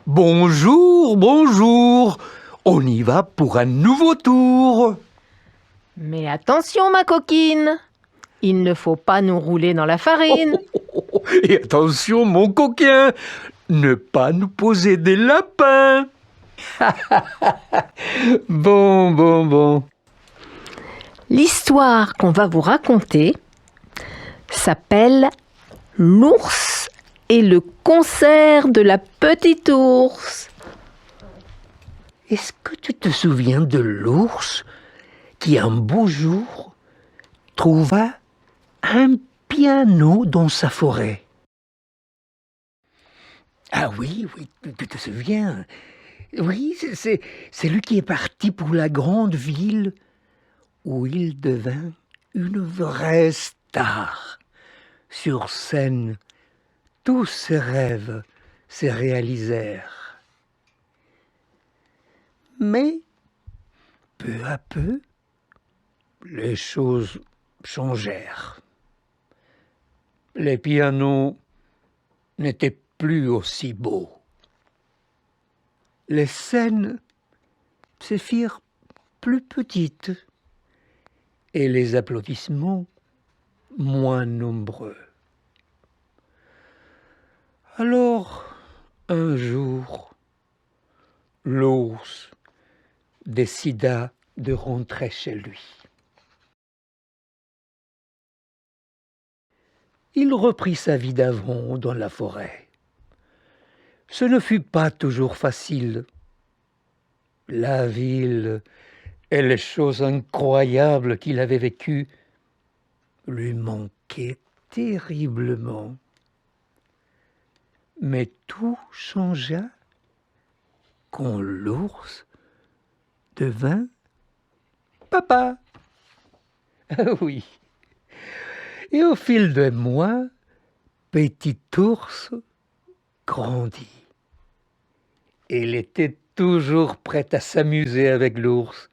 Bonjour, bonjour. On y va pour un nouveau tour. Mais attention, ma coquine, il ne faut pas nous rouler dans la farine. Et attention, mon coquin, ne pas nous poser des lapins. Bon. L'histoire qu'on va vous raconter s'appelle L'ours et le concert de la petite ours. Est-ce que tu te souviens de l'ours qui, un beau jour, trouva un piano dans sa forêt? Ah oui, tu te souviens. Oui, c'est lui qui est parti pour la grande ville où il devint une vraie star. Sur scène, tous ses rêves se réalisèrent. Mais, peu à peu, les choses changèrent. Les pianos n'étaient plus aussi beaux. Les scènes se firent plus petites et les applaudissements moins nombreux. Alors, un jour, l'ours décida de rentrer chez lui. Il reprit sa vie d'avant dans la forêt. Ce ne fut pas toujours facile. La ville et les choses incroyables qu'il avait vécues lui manquaient terriblement. Mais tout changea quand l'ours devint papa. Ah oui. Et au fil des mois, petit ours grandit. Il était toujours prêt à s'amuser avec l'ours.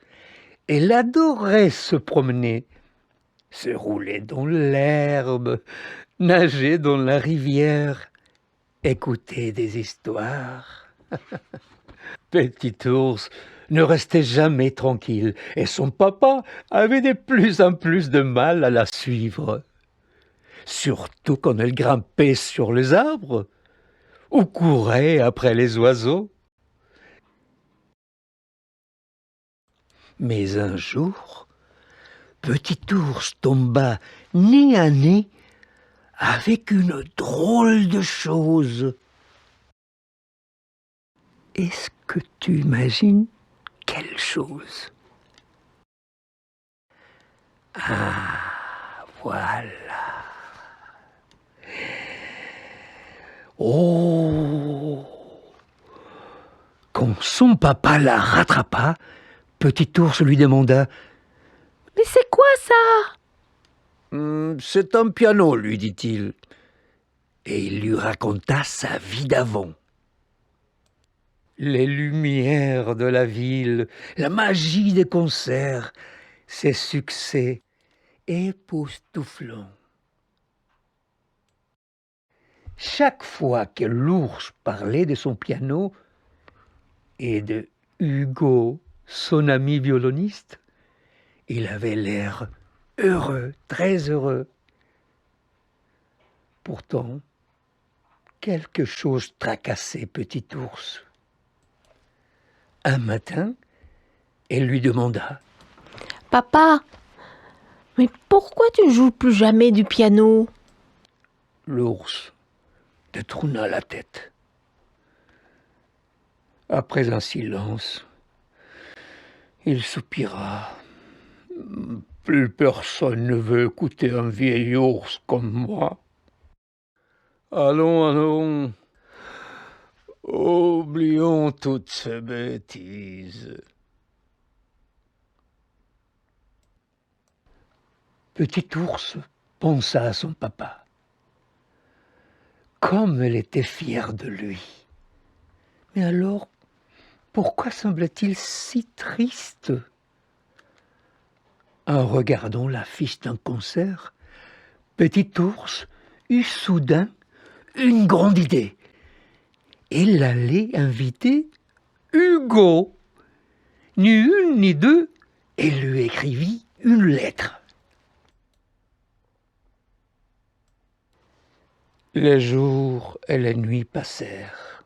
Il adorait se promener, se rouler dans l'herbe, nager dans la rivière, écouter des histoires. Petit ours ne restait jamais tranquille et son papa avait de plus en plus de mal à la suivre. Surtout quand elle grimpait sur les arbres ou courait après les oiseaux. Mais un jour, petit ours tomba nez à nez avec une drôle de chose. Est-ce que tu imagines quelle chose? Ah, voilà. Oh! Quand son papa la rattrapa, petit ours lui demanda: Mais c'est quoi ça? C'est un piano, lui dit-il. Et il lui raconta sa vie d'avant. Les lumières de la ville, la magie des concerts, ses succès époustouflants. Chaque fois que l'ours parlait de son piano et de Hugo, son ami violoniste, il avait l'air heureux, très heureux. Pourtant, quelque chose tracassait petit ours. Un matin, elle lui demanda: Papa, mais pourquoi tu ne joues plus jamais du piano? L'ours détourna la tête. Après un silence, il soupira. Plus personne ne veut écouter un vieil ours comme moi. Allons, oublions toutes ces bêtises. Petit ours pensa à son papa. Comme elle était fière de lui. Mais alors, pourquoi semblait-il si triste? En regardant l'affiche d'un concert, Petit ours eut soudain une grande idée. elle allait inviter Hugo. Ni une ni deux, elle lui écrivit une lettre. Les jours et les nuits passèrent.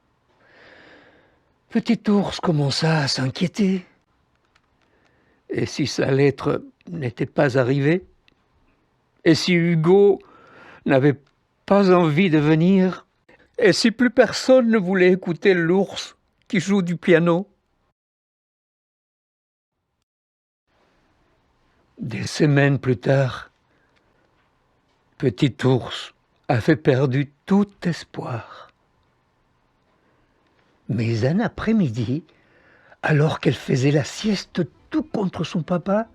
Petit ours commença à s'inquiéter. Et si sa lettre n'était pas arrivée? Et si Hugo n'avait pas envie de venir? Et si plus personne ne voulait écouter l'ours qui joue du piano? Des semaines plus tard, Petit ours avait perdu tout espoir. Mais un après-midi, alors qu'elle faisait la sieste tout contre son papa,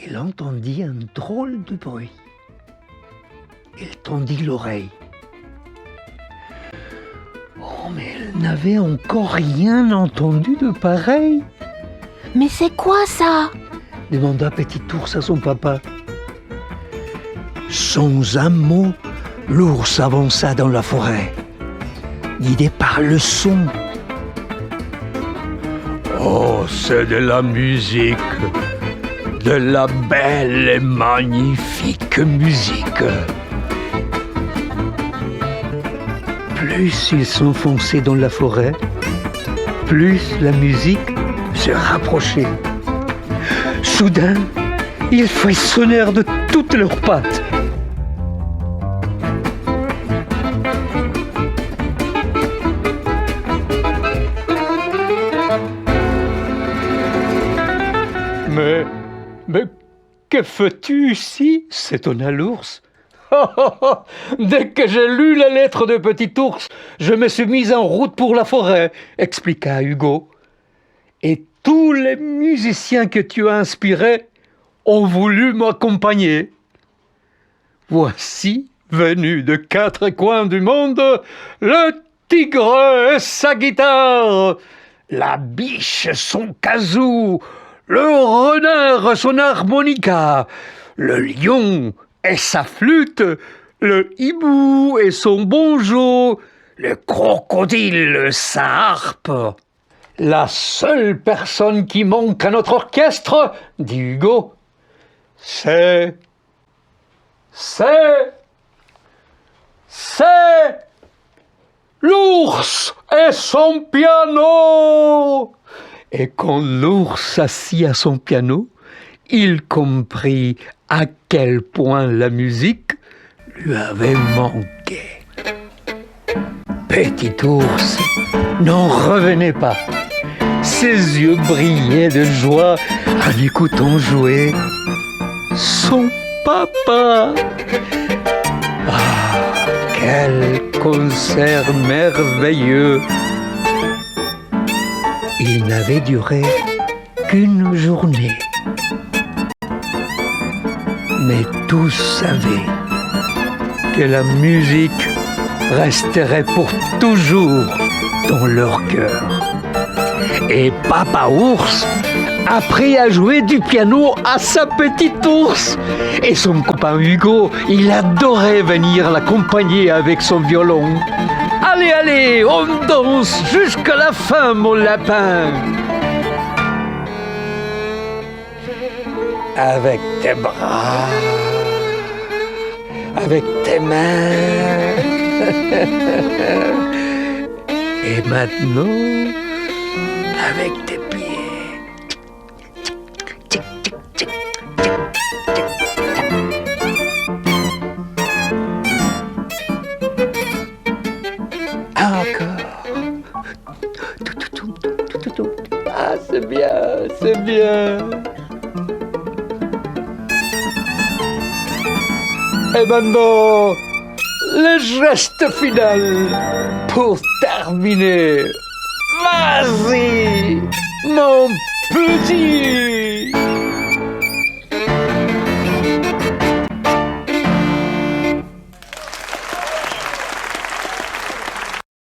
elle entendit un drôle de bruit. Elle tendit l'oreille. Oh, mais elle n'avait encore rien entendu de pareil. « Mais c'est quoi ça ?» demanda Petit ours à son papa. Sans un mot, l'ours avança dans la forêt, guidé par le son. Oh, c'est de la musique, de la belle et magnifique musique. Plus il s'enfonçait dans la forêt, plus la musique se rapprochait. Soudain, ils frissonnèrent de toutes leurs pattes. Mais que fais-tu ici? S'étonna l'ours. Dès que j'ai lu la lettre de Petit ours, je me suis mis en route pour la forêt, expliqua Hugo. Et tous les musiciens que tu as inspirés ont voulu m'accompagner. Voici, venu de 4 coins du monde, le tigre et sa guitare, la biche son kazoo, le renard son harmonica, le lion et sa flûte, le hibou et son banjo, le crocodile sa harpe. La seule personne qui manque à notre orchestre, dit Hugo, c'est l'ours et son piano. Et quand l'ours s'assit à son piano, il comprit à quel point la musique lui avait manqué. Petit ours n'en revenait pas. Ses yeux brillaient de joie en écoutant jouer son papa. Ah, quel concert merveilleux! Il n'avait duré qu'une journée. Mais tous savaient que la musique resterait pour toujours dans leur cœur. Et Papa Ours apprit à jouer du piano à sa petite ours. Et son copain Hugo, il adorait venir l'accompagner avec son violon. Allez, allez, on danse jusqu'à la fin, mon lapin. Avec tes bras, avec tes mains. Et maintenant, avec tes pieds. Encore. Ah, c'est bien, c'est bien. Et maintenant, le geste final pour terminer. Vas-y, mon petit.